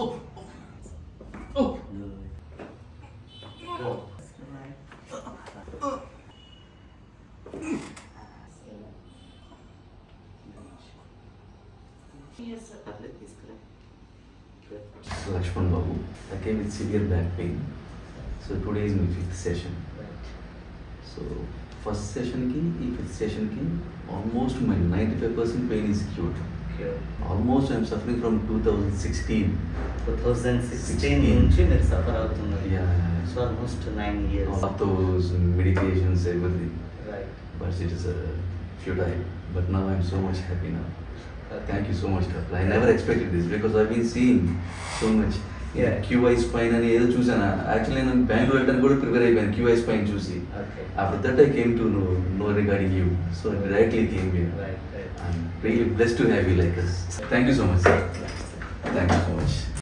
Oh, oh. Yes, sir. Lakshman Babu. I came with severe back pain. So today is my fifth session. So first session ki, fifth session ki, almost my 95% pain is cured. Almost I am suffering from 2016. 2016 నుంచి మీరు suffer అవుతున్నారు. Yeah. So almost 9 years. All of those medications, everything. Right. But it is futile. But now I am so much happy now. Thank you so much, doctor. I never expected this because I've been seeing so much. Yeah. QI spine and ఏదో చూసాను. Actually నేను బెంగళూరు వెళ్ళడానికి కూడా prepare అయిపోయాను QI spine చూసి. Okay. After that I came to know regarding you. So I directly came here. Right. I'm really blessed to have you like this. Thank you so much, sir. Thank you so much.